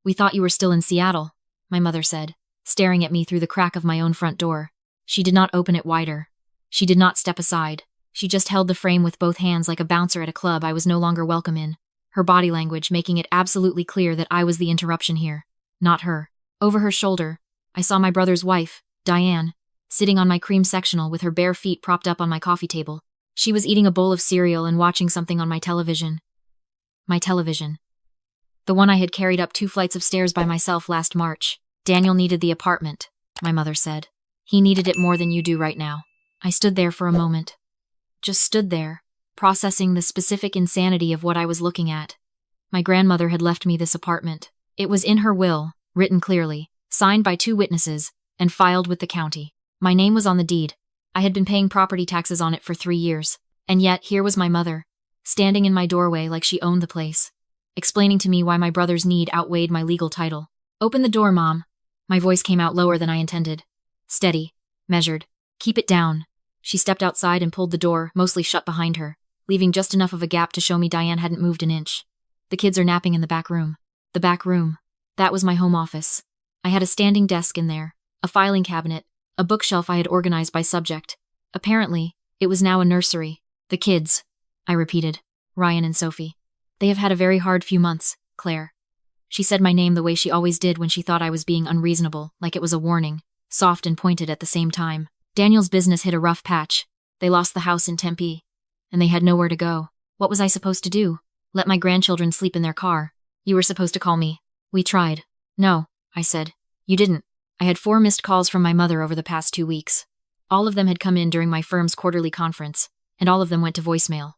"We thought you were still in Seattle," my mother said, staring at me through the crack of my own front door. She did not open it wider. She did not step aside. She just held the frame with both hands like a bouncer at a club I was no longer welcome in, her body language making it absolutely clear that I was the interruption here, not her. Over her shoulder, I saw my brother's wife, Diane, sitting on my cream sectional with her bare feet propped up on my coffee table. She was eating a bowl of cereal and watching something on my television. My television. The one I had carried up 2 flights of stairs by myself last March. Daniel needed the apartment, my mother said. He needed it more than you do right now. I stood there for a moment. Just stood there, processing the specific insanity of what I was looking at. My grandmother had left me this apartment. It was in her will, written clearly, signed by 2 witnesses, and filed with the county. My name was on the deed. I had been paying property taxes on it for 3 years. And yet, here was my mother, standing in my doorway like she owned the place, explaining to me why my brother's need outweighed my legal title. "Open the door, Mom." My voice came out lower than I intended. Steady, measured. "Keep it down." She stepped outside and pulled the door, mostly shut behind her, leaving just enough of a gap to show me Diane hadn't moved an inch. "The kids are napping in the back room." The back room. That was my home office. I had a standing desk in there, a filing cabinet, a bookshelf I had organized by subject. Apparently, it was now a nursery. "The kids," I repeated. "Ryan and Sophie. They have had a very hard few months, Claire." She said my name the way she always did when she thought I was being unreasonable, like it was a warning, soft and pointed at the same time. Daniel's business hit a rough patch. They lost the house in Tempe, and they had nowhere to go. What was I supposed to do? Let my grandchildren sleep in their car? "You were supposed to call me." "We tried." "No," I said. "You didn't." I had 4 missed calls from my mother over the past 2 weeks. All of them had come in during my firm's quarterly conference, and all of them went to voicemail.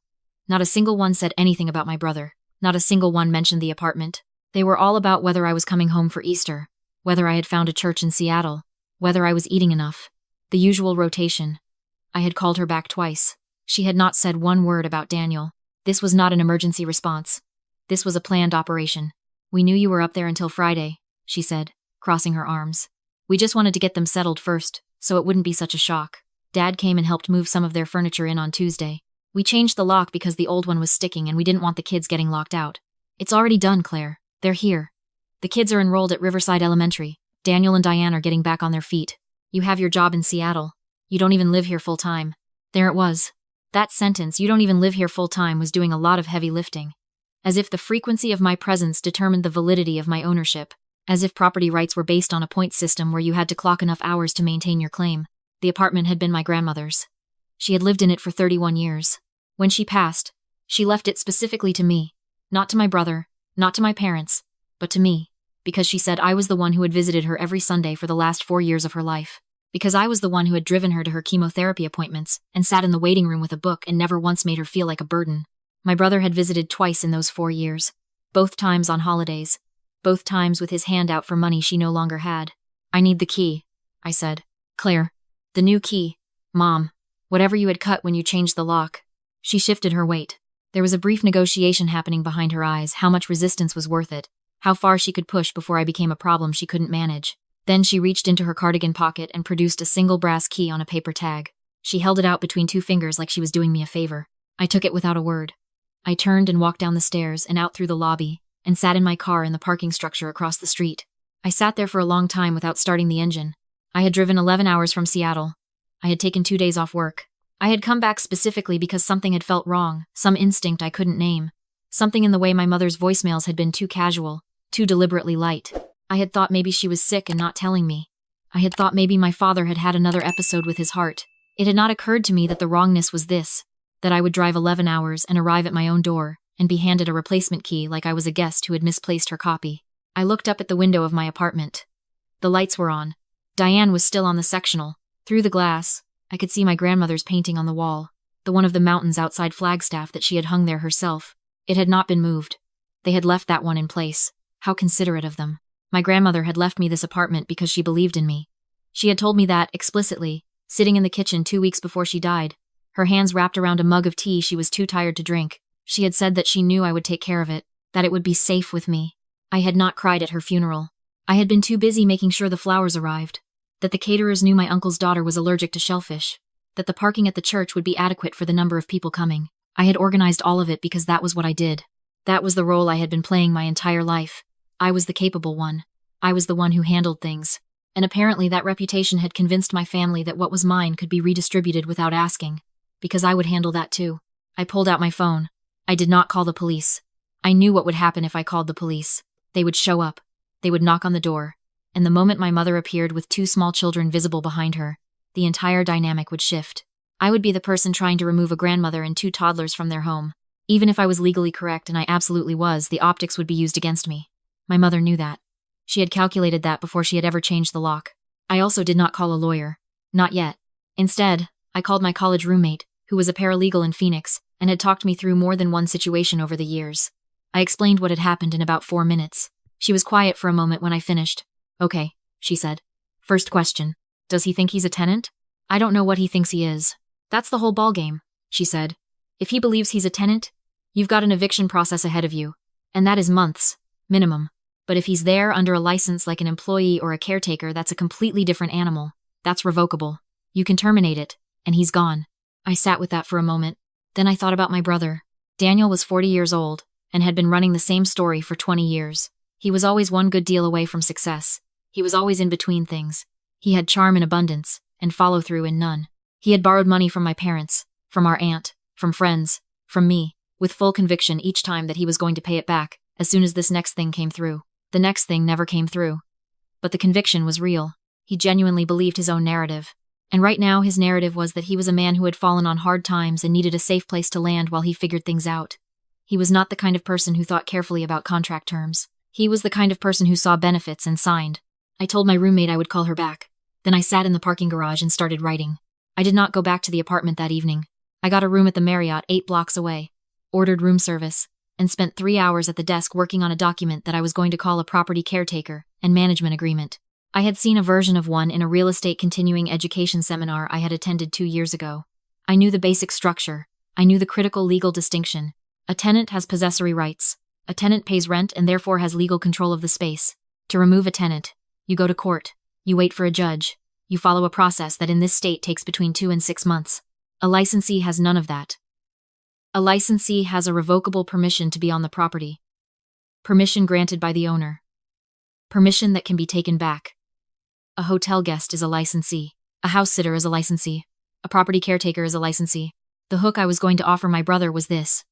Not a single one said anything about my brother. Not a single one mentioned the apartment. They were all about whether I was coming home for Easter, whether I had found a church in Seattle, whether I was eating enough. The usual rotation. I had called her back twice. She had not said one word about Daniel. This was not an emergency response. This was a planned operation. "We knew you were up there until Friday," she said, crossing her arms. "We just wanted to get them settled first, so it wouldn't be such a shock. Dad came and helped move some of their furniture in on Tuesday. We changed the lock because the old one was sticking and we didn't want the kids getting locked out. It's already done, Claire. They're here. The kids are enrolled at Riverside Elementary. Daniel and Diane are getting back on their feet. You have your job in Seattle. You don't even live here full-time." There it was. That sentence, "you don't even live here full-time," was doing a lot of heavy lifting. As if the frequency of my presence determined the validity of my ownership. As if property rights were based on a point system where you had to clock enough hours to maintain your claim. The apartment had been my grandmother's. She had lived in it for 31 years. When she passed, she left it specifically to me. Not to my brother, not to my parents, but to me. Because she said I was the one who had visited her every Sunday for the last 4 years of her life. Because I was the one who had driven her to her chemotherapy appointments and sat in the waiting room with a book and never once made her feel like a burden. My brother had visited twice in those 4 years. Both times on holidays. Both times with his hand out for money she no longer had. "I need the key," I said. "Claire. The new key. Mom. Whatever you had cut when you changed the lock." She shifted her weight. There was a brief negotiation happening behind her eyes, how much resistance was worth it. How far she could push before I became a problem she couldn't manage. Then she reached into her cardigan pocket and produced a single brass key on a paper tag. She held it out between 2 fingers like she was doing me a favor. I took it without a word. I turned and walked down the stairs and out through the lobby, and sat in my car in the parking structure across the street. I sat there for a long time without starting the engine. I had driven 11 hours from Seattle. I had taken 2 days off work. I had come back specifically because something had felt wrong, some instinct I couldn't name. Something in the way my mother's voicemails had been too casual, too deliberately light. I had thought maybe she was sick and not telling me. I had thought maybe my father had had another episode with his heart. It had not occurred to me that the wrongness was this, that I would drive 11 hours and arrive at my own door, and be handed a replacement key like I was a guest who had misplaced her copy. I looked up at the window of my apartment. The lights were on. Diane was still on the sectional. Through the glass, I could see my grandmother's painting on the wall, the one of the mountains outside Flagstaff that she had hung there herself. It had not been moved. They had left that one in place. How considerate of them. My grandmother had left me this apartment because she believed in me. She had told me that, explicitly, sitting in the kitchen 2 weeks before she died, her hands wrapped around a mug of tea she was too tired to drink. She had said that she knew I would take care of it, that it would be safe with me. I had not cried at her funeral. I had been too busy making sure the flowers arrived, that the caterers knew my uncle's daughter was allergic to shellfish, that the parking at the church would be adequate for the number of people coming. I had organized all of it because that was what I did. That was the role I had been playing my entire life. I was the capable one. I was the one who handled things. And apparently that reputation had convinced my family that what was mine could be redistributed without asking. Because I would handle that too. I pulled out my phone. I did not call the police. I knew what would happen if I called the police. They would show up. They would knock on the door. And the moment my mother appeared with 2 small children visible behind her, the entire dynamic would shift. I would be the person trying to remove a grandmother and 2 toddlers from their home. Even if I was legally correct, and I absolutely was, the optics would be used against me. My mother knew that. She had calculated that before she had ever changed the lock. I also did not call a lawyer. Not yet. Instead, I called my college roommate, who was a paralegal in Phoenix, and had talked me through more than one situation over the years. I explained what had happened in about 4 minutes. She was quiet for a moment when I finished. Okay, she said. First question. Does he think he's a tenant? I don't know what he thinks he is. That's the whole ballgame, she said. If he believes he's a tenant, you've got an eviction process ahead of you. And that is months, minimum. But if he's there under a license like an employee or a caretaker, that's a completely different animal. That's revocable. You can terminate it, and he's gone. I sat with that for a moment. Then I thought about my brother. Daniel was 40 years old, and had been running the same story for 20 years. He was always one good deal away from success. He was always in between things. He had charm in abundance, and follow-through in none. He had borrowed money from my parents, from our aunt, from friends, from me, with full conviction each time that he was going to pay it back, as soon as this next thing came through. The next thing never came through. But the conviction was real. He genuinely believed his own narrative. And right now his narrative was that he was a man who had fallen on hard times and needed a safe place to land while he figured things out. He was not the kind of person who thought carefully about contract terms. He was the kind of person who saw benefits and signed. I told my roommate I would call her back. Then I sat in the parking garage and started writing. I did not go back to the apartment that evening. I got a room at the Marriott 8 blocks away, ordered room service, and spent 3 hours at the desk working on a document that I was going to call a property caretaker and management agreement. I had seen a version of one in a real estate continuing education seminar I had attended 2 years ago. I knew the basic structure. I knew the critical legal distinction. A tenant has possessory rights. A tenant pays rent and therefore has legal control of the space. To remove a tenant, you go to court. You wait for a judge. You follow a process that in this state takes between 2 and 6 months. A licensee has none of that. A licensee has a revocable permission to be on the property. Permission granted by the owner. Permission that can be taken back. A hotel guest is a licensee. A house sitter is a licensee. A property caretaker is a licensee. The hook I was going to offer my brother was this.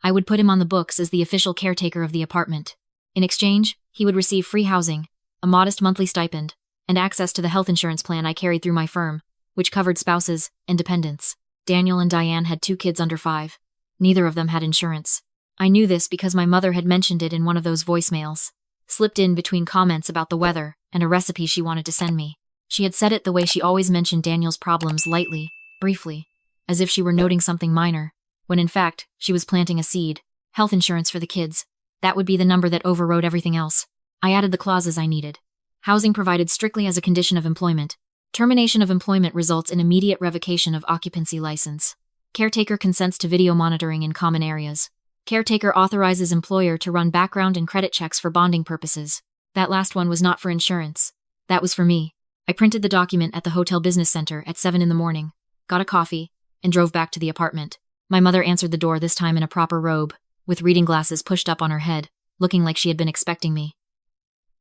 I would put him on the books as the official caretaker of the apartment. In exchange, he would receive free housing, a modest monthly stipend, and access to the health insurance plan I carried through my firm, which covered spouses and dependents. Daniel and Diane had 2 kids under 5. Neither of them had insurance. I knew this because my mother had mentioned it in one of those voicemails, slipped in between comments about the weather and a recipe she wanted to send me. She had said it the way she always mentioned Daniel's problems, lightly, briefly, as if she were noting something minor, when in fact, she was planting a seed. Health insurance for the kids. That would be the number that overrode everything else. I added the clauses I needed. Housing provided strictly as a condition of employment. Termination of employment results in immediate revocation of occupancy license. Caretaker consents to video monitoring in common areas. Caretaker authorizes employer to run background and credit checks for bonding purposes. That last one was not for insurance. That was for me. I printed the document at the hotel business center at 7 in the morning, got a coffee, and drove back to the apartment. My mother answered the door, this time in a proper robe, with reading glasses pushed up on her head, looking like she had been expecting me.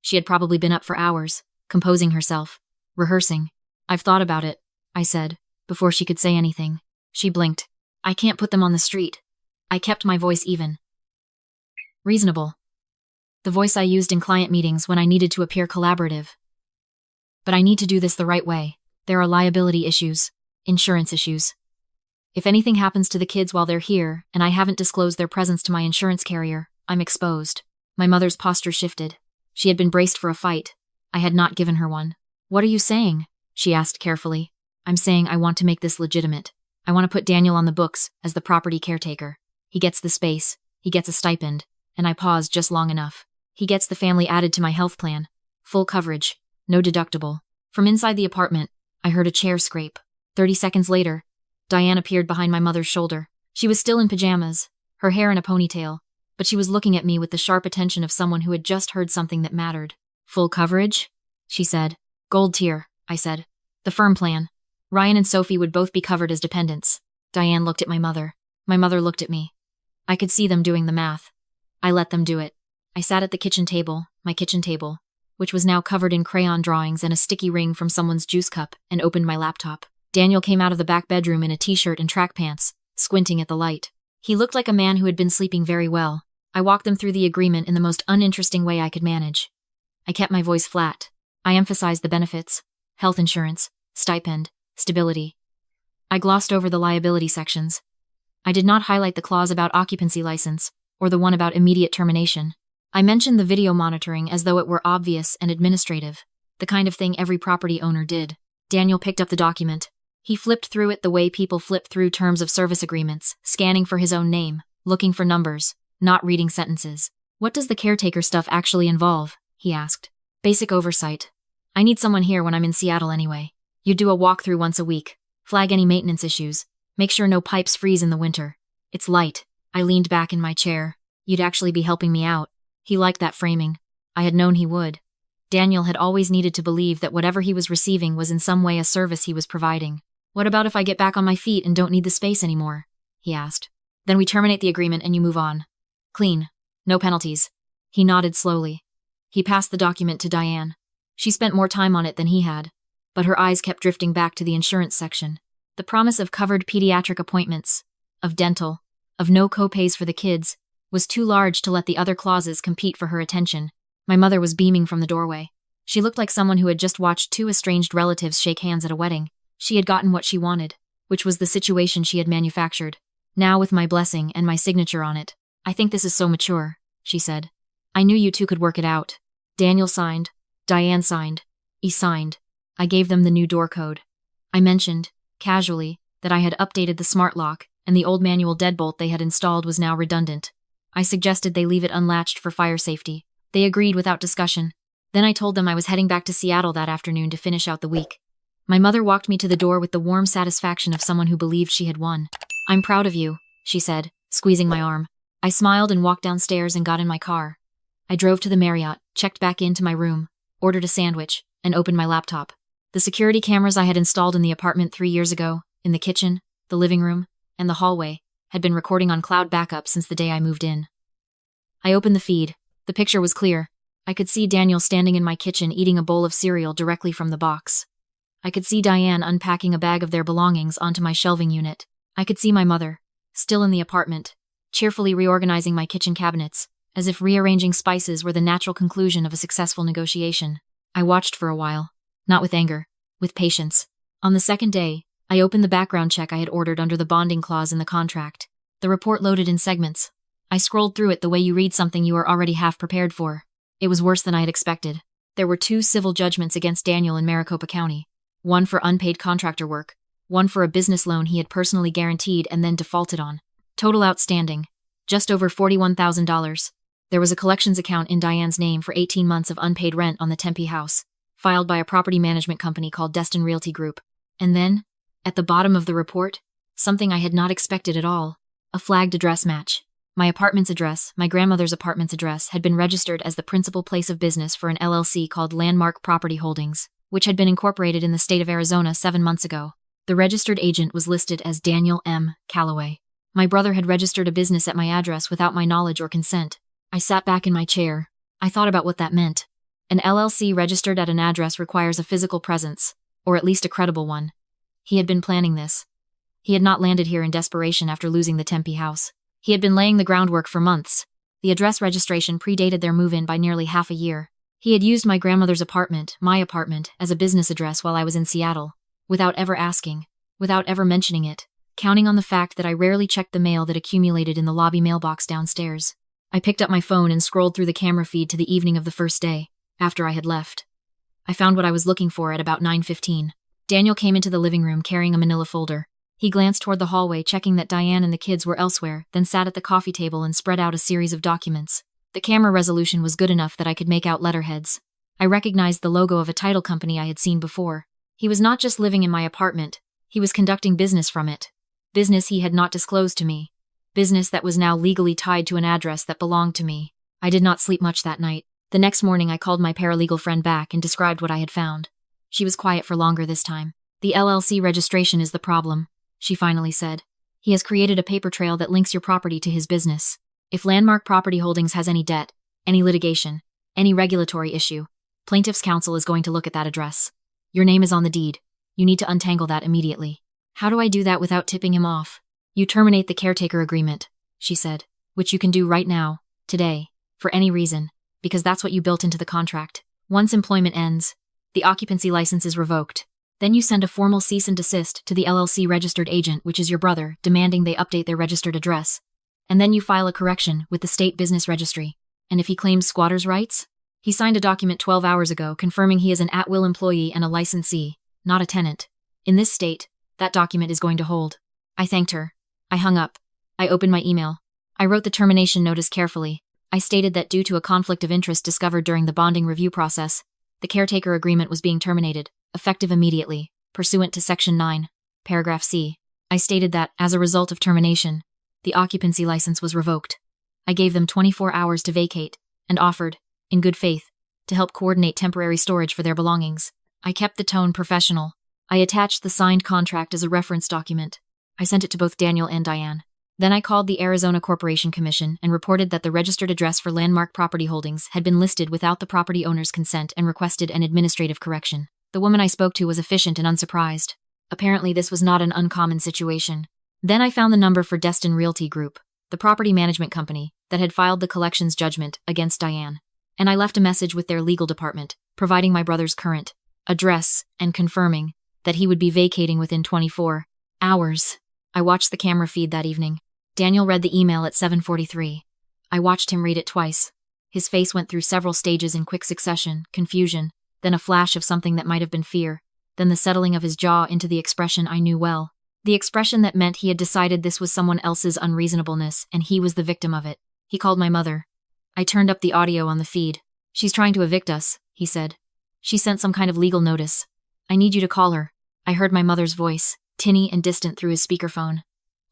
She had probably been up for hours, composing herself, rehearsing. I've thought about it, I said, before she could say anything. She blinked. I can't put them on the street. I kept my voice even. Reasonable. The voice I used in client meetings when I needed to appear collaborative. But I need to do this the right way. There are liability issues, insurance issues. If anything happens to the kids while they're here, and I haven't disclosed their presence to my insurance carrier, I'm exposed. My mother's posture shifted. She had been braced for a fight. I had not given her one. What are you saying? She asked carefully. I'm saying I want to make this legitimate. I want to put Daniel on the books as the property caretaker. He gets the space, he gets a stipend, and I paused just long enough. He gets the family added to my health plan. Full coverage, no deductible. From inside the apartment, I heard a chair scrape. 30 seconds later, Diane appeared behind my mother's shoulder. She was still in pajamas, her hair in a ponytail, but she was looking at me with the sharp attention of someone who had just heard something that mattered. Full coverage? She said. Gold tier, I said. The firm plan. Ryan and Sophie would both be covered as dependents. Diane looked at my mother. My mother looked at me. I could see them doing the math. I let them do it. I sat at the kitchen table, my kitchen table, which was now covered in crayon drawings and a sticky ring from someone's juice cup, and opened my laptop. Daniel came out of the back bedroom in a t-shirt and track pants, squinting at the light. He looked like a man who had been sleeping very well. I walked them through the agreement in the most uninteresting way I could manage. I kept my voice flat. I emphasized the benefits: health insurance, stipend, stability. I glossed over the liability sections. I did not highlight the clause about occupancy license, or the one about immediate termination. I mentioned the video monitoring as though it were obvious and administrative, the kind of thing every property owner did. Daniel picked up the document. He flipped through it the way people flip through terms of service agreements, scanning for his own name, looking for numbers, not reading sentences. "What does the caretaker stuff actually involve?" he asked. "Basic oversight. I need someone here when I'm in Seattle anyway. You do a walkthrough once a week, flag any maintenance issues, make sure no pipes freeze in the winter. It's light." I leaned back in my chair. "You'd actually be helping me out." He liked that framing. I had known he would. Daniel had always needed to believe that whatever he was receiving was in some way a service he was providing. "What about if I get back on my feet and don't need the space anymore?" he asked. "Then we terminate the agreement and you move on. Clean. No penalties." He nodded slowly. He passed the document to Diane. She spent more time on it than he had, but her eyes kept drifting back to the insurance section. The promise of covered pediatric appointments, of dental, of no co-pays for the kids, was too large to let the other clauses compete for her attention. My mother was beaming from the doorway. She looked like someone who had just watched two estranged relatives shake hands at a wedding. She had gotten what she wanted, which was the situation she had manufactured. "Now with my blessing and my signature on it. I think this is so mature," she said. "I knew you two could work it out." Daniel signed. Diane signed. He signed. I gave them the new door code. I mentioned, casually, that I had updated the smart lock, and the old manual deadbolt they had installed was now redundant. I suggested they leave it unlatched for fire safety. They agreed without discussion. Then I told them I was heading back to Seattle that afternoon to finish out the week. My mother walked me to the door with the warm satisfaction of someone who believed she had won. "I'm proud of you," she said, squeezing my arm. I smiled and walked downstairs and got in my car. I drove to the Marriott, checked back into my room, ordered a sandwich, and opened my laptop. The security cameras I had installed in the apartment 3 years ago, in the kitchen, the living room, and the hallway, had been recording on cloud backup since the day I moved in. I opened the feed. The picture was clear. I could see Daniel standing in my kitchen eating a bowl of cereal directly from the box. I could see Diane unpacking a bag of their belongings onto my shelving unit. I could see my mother, still in the apartment, cheerfully reorganizing my kitchen cabinets, as if rearranging spices were the natural conclusion of a successful negotiation. I watched for a while, not with anger, with patience. On the second day, I opened the background check I had ordered under the bonding clause in the contract. The report loaded in segments. I scrolled through it the way you read something you are already half prepared for. It was worse than I had expected. There were 2 civil judgments against Daniel in Maricopa County. One for unpaid contractor work, one for a business loan he had personally guaranteed and then defaulted on. Total outstanding, just over $41,000. There was a collections account in Diane's name for 18 months of unpaid rent on the Tempe house, filed by a property management company called Destin Realty Group. And then, at the bottom of the report, something I had not expected at all, a flagged address match. My apartment's address, my grandmother's apartment's address, had been registered as the principal place of business for an LLC called Landmark Property Holdings, which had been incorporated in the state of Arizona 7 months ago. The registered agent was listed as Daniel M. Calloway. My brother had registered a business at my address without my knowledge or consent. I sat back in my chair. I thought about what that meant. An LLC registered at an address requires a physical presence, or at least a credible one. He had been planning this. He had not landed here in desperation after losing the Tempe house. He had been laying the groundwork for months. The address registration predated their move-in by nearly half a year. He had used my grandmother's apartment, my apartment, as a business address while I was in Seattle, without ever asking, without ever mentioning it, counting on the fact that I rarely checked the mail that accumulated in the lobby mailbox downstairs. I picked up my phone and scrolled through the camera feed to the evening of the first day, after I had left. I found what I was looking for at about 9:15. Daniel came into the living room carrying a manila folder. He glanced toward the hallway, checking that Diane and the kids were elsewhere, then sat at the coffee table and spread out a series of documents. The camera resolution was good enough that I could make out letterheads. I recognized the logo of a title company I had seen before. He was not just living in my apartment, he was conducting business from it. Business he had not disclosed to me. Business that was now legally tied to an address that belonged to me. I did not sleep much that night. The next morning I called my paralegal friend back and described what I had found. She was quiet for longer this time. "The LLC registration is the problem," she finally said. "He has created a paper trail that links your property to his business. If Landmark Property Holdings has any debt, any litigation, Any regulatory issue. Plaintiff's counsel is going to look at that address. Your name is on the deed. You need to untangle that immediately. How do I do that without tipping him off? You terminate the caretaker agreement, she said, which you can do right now, today, for any reason, because that's what you built into the contract. Once employment ends, the occupancy license is revoked. Then you send a formal cease and desist to the LLC registered agent, which is your brother, demanding they update their registered address. And then you file a correction with the state business registry. And if he claims squatter's rights? He signed a document 12 hours ago confirming he is an at-will employee and a licensee, not a tenant. In this state, that document is going to hold. I thanked her. I hung up. I opened my email. I wrote the termination notice carefully. I stated that due to a conflict of interest discovered during the bonding review process, the caretaker agreement was being terminated, effective immediately, pursuant to Section 9, Paragraph C. I stated that, as a result of termination, the occupancy license was revoked. I gave them 24 hours to vacate, and offered, in good faith, to help coordinate temporary storage for their belongings. I kept the tone professional. I attached the signed contract as a reference document. I sent it to both Daniel and Diane. Then I called the Arizona Corporation Commission and reported that the registered address for Landmark Property Holdings had been listed without the property owner's consent and requested an administrative correction. The woman I spoke to was efficient and unsurprised. Apparently this was not an uncommon situation. Then I found the number for Destin Realty Group, the property management company that had filed the collections judgment against Diane, and I left a message with their legal department, providing my brother's current address and confirming that he would be vacating within 24 hours. I watched the camera feed that evening. Daniel read the email at 7:43. I watched him read it twice. His face went through several stages in quick succession: confusion, then a flash of something that might have been fear, then the settling of his jaw into the expression I knew well. The expression that meant he had decided this was someone else's unreasonableness and he was the victim of it. He called my mother. I turned up the audio on the feed. "She's trying to evict us," he said. "She sent some kind of legal notice. I need you to call her." I heard my mother's voice, tinny and distant through his speakerphone.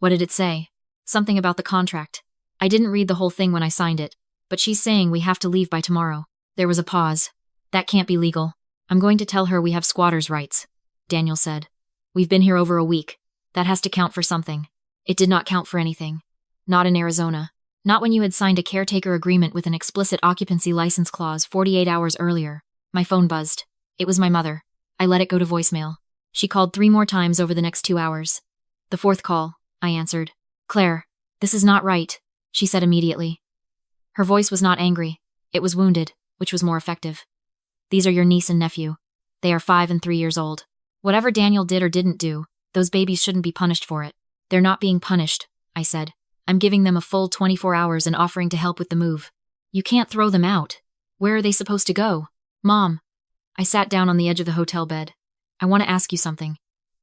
What did it say? Something about the contract. I didn't read the whole thing when I signed it, but she's saying we have to leave by tomorrow. There was a pause. "That can't be legal. I'm going to tell her we have squatters' rights," Daniel said. "We've been here over a week. That has to count for something." It did not count for anything. Not in Arizona. Not when you had signed a caretaker agreement with an explicit occupancy license clause 48 hours earlier. My phone buzzed. It was my mother. I let it go to voicemail. She called 3 more times over the next 2 hours. The 4th call, I answered. "Claire, this is not right," she said immediately. Her voice was not angry. It was wounded, which was more effective. "These are your niece and nephew. They are 5 and 3 years old. Whatever Daniel did or didn't do, those babies shouldn't be punished for it." "They're not being punished," I said. "I'm giving them a full 24 hours and offering to help with the move. You can't throw them out. Where are they supposed to go?" "Mom." I sat down on the edge of the hotel bed. "I want to ask you something.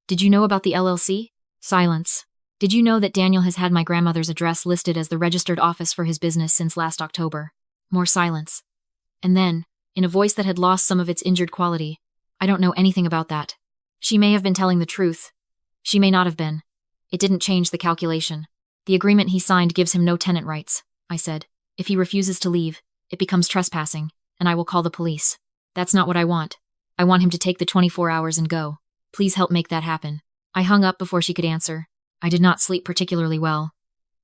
Did you know about the LLC?" Silence. "Did you know that Daniel has had my grandmother's address listed as the registered office for his business since last October?" More silence. And then, in a voice that had lost some of its injured quality, "I don't know anything about that. She may have been telling the truth. She may not have been. It didn't change the calculation. The agreement he signed gives him no tenant rights," I said. "If he refuses to leave, it becomes trespassing, and I will call the police. That's not what I want. I want him to take the 24 hours and go. Please help make that happen." I hung up before she could answer. I did not sleep particularly well.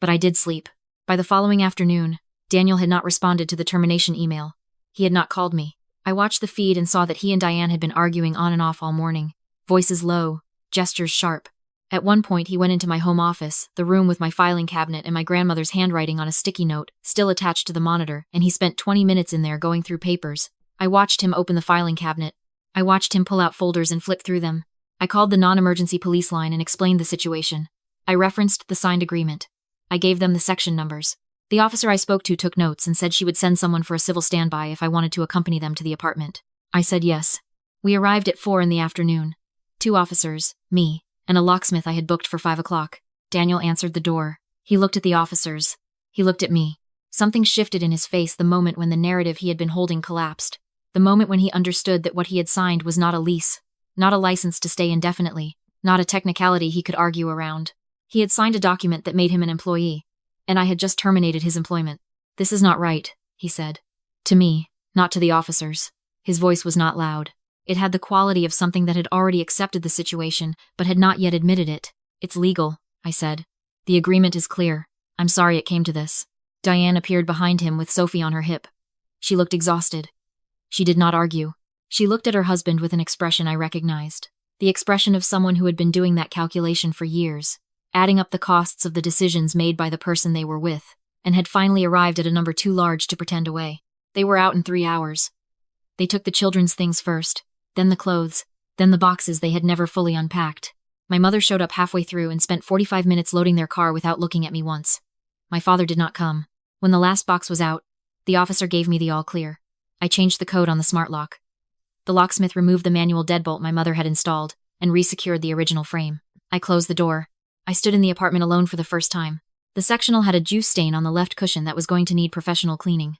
But I did sleep. By the following afternoon, Daniel had not responded to the termination email. He had not called me. I watched the feed and saw that he and Diane had been arguing on and off all morning. Voices low, gestures sharp. At one point he went into my home office, the room with my filing cabinet and my grandmother's handwriting on a sticky note, still attached to the monitor, and he spent 20 minutes in there going through papers. I watched him open the filing cabinet. I watched him pull out folders and flip through them. I called the non-emergency police line and explained the situation. I referenced the signed agreement. I gave them the section numbers. The officer I spoke to took notes and said she would send someone for a civil standby if I wanted to accompany them to the apartment. I said yes. We arrived at 4 in the afternoon. 2 officers, me, and a locksmith I had booked for 5 o'clock. Daniel answered the door. He looked at the officers. He looked at me. Something shifted in his face the moment when the narrative he had been holding collapsed. The moment when he understood that what he had signed was not a lease, not a license to stay indefinitely, not a technicality he could argue around. He had signed a document that made him an employee, and I had just terminated his employment. "This is not right," he said. To me, not to the officers. His voice was not loud. It had the quality of something that had already accepted the situation, but had not yet admitted it. "It's legal," I said. "The agreement is clear. I'm sorry it came to this." Diane appeared behind him with Sophie on her hip. She looked exhausted. She did not argue. She looked at her husband with an expression I recognized. The expression of someone who had been doing that calculation for years, adding up the costs of the decisions made by the person they were with, and had finally arrived at a number too large to pretend away. They were out in 3 hours. They took the children's things first, then the clothes, then the boxes they had never fully unpacked. My mother showed up halfway through and spent 45 minutes loading their car without looking at me once. My father did not come. When the last box was out, the officer gave me the all clear. I changed the code on the smart lock. The locksmith removed the manual deadbolt my mother had installed and resecured the original frame. I closed the door. I stood in the apartment alone for the first time. The sectional had a juice stain on the left cushion that was going to need professional cleaning.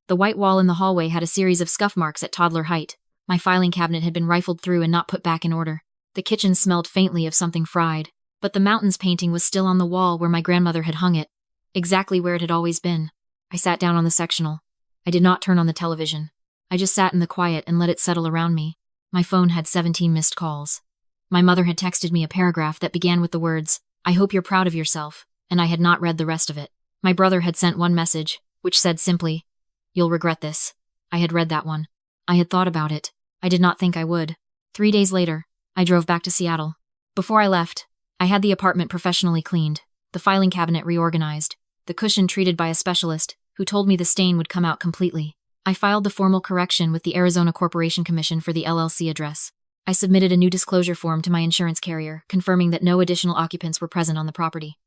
The white wall in the hallway had a series of scuff marks at toddler height. My filing cabinet had been rifled through and not put back in order. The kitchen smelled faintly of something fried, but the mountains painting was still on the wall where my grandmother had hung it, exactly where it had always been. I sat down on the sectional. I did not turn on the television. I just sat in the quiet and let it settle around me. My phone had 17 missed calls. My mother had texted me a paragraph that began with the words, "I hope you're proud of yourself," and I had not read the rest of it. My brother had sent one message, which said simply, "You'll regret this." I had read that one. I had thought about it. I did not think I would. 3 days later, I drove back to Seattle. Before I left, I had the apartment professionally cleaned, the filing cabinet reorganized, the cushion treated by a specialist, who told me the stain would come out completely. I filed the formal correction with the Arizona Corporation Commission for the LLC address. I submitted a new disclosure form to my insurance carrier, confirming that no additional occupants were present on the property.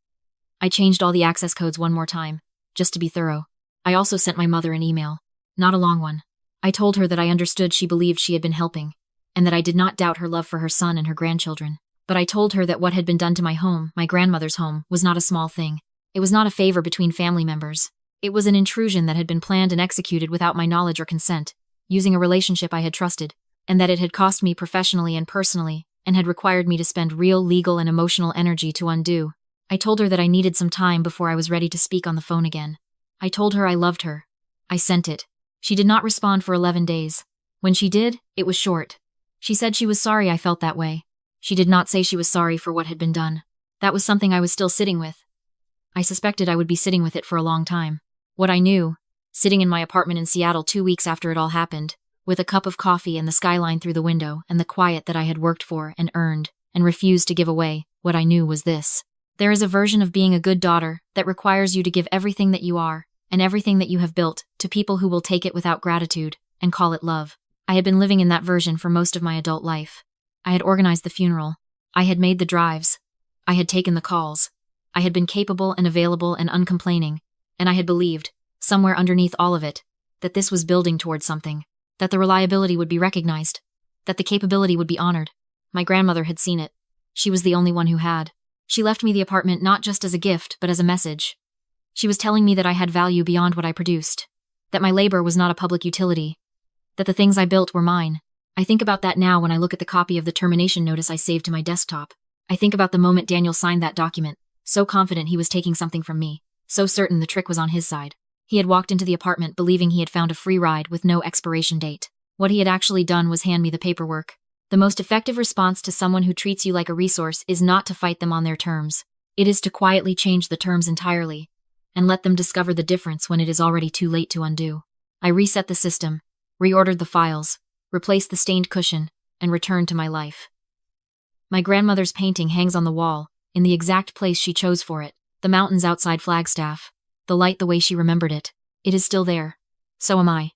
I changed all the access codes one more time, just to be thorough. I also sent my mother an email. Not a long one. I told her that I understood she believed she had been helping, and that I did not doubt her love for her son and her grandchildren. But I told her that what had been done to my home, my grandmother's home, was not a small thing. It was not a favor between family members. It was an intrusion that had been planned and executed without my knowledge or consent, using a relationship I had trusted, and that it had cost me professionally and personally, and had required me to spend real legal and emotional energy to undo. I told her that I needed some time before I was ready to speak on the phone again. I told her I loved her. I sent it. She did not respond for 11 days. When she did, it was short. She said she was sorry I felt that way. She did not say she was sorry for what had been done. That was something I was still sitting with. I suspected I would be sitting with it for a long time. What I knew, sitting in my apartment in Seattle 2 weeks after it all happened, with a cup of coffee and the skyline through the window and the quiet that I had worked for and earned and refused to give away, what I knew was this. There is a version of being a good daughter that requires you to give everything that you are and everything that you have built to people who will take it without gratitude and call it love. I had been living in that version for most of my adult life. I had organized the funeral. I had made the drives. I had taken the calls. I had been capable and available and uncomplaining, and I had believed, somewhere underneath all of it, that this was building towards something, that the reliability would be recognized, that the capability would be honored. My grandmother had seen it. She was the only one who had. She left me the apartment not just as a gift, but as a message. She was telling me that I had value beyond what I produced, that my labor was not a public utility, that the things I built were mine. I think about that now when I look at the copy of the termination notice I saved to my desktop. I think about the moment Daniel signed that document, so confident he was taking something from me, so certain the trick was on his side. He had walked into the apartment believing he had found a free ride with no expiration date. What he had actually done was hand me the paperwork. The most effective response to someone who treats you like a resource is not to fight them on their terms. It is to quietly change the terms entirely, and let them discover the difference when it is already too late to undo. I reset the system, reordered the files, replaced the stained cushion, and returned to my life. My grandmother's painting hangs on the wall, in the exact place she chose for it, the mountains outside Flagstaff, the light the way she remembered it. It is still there. So am I.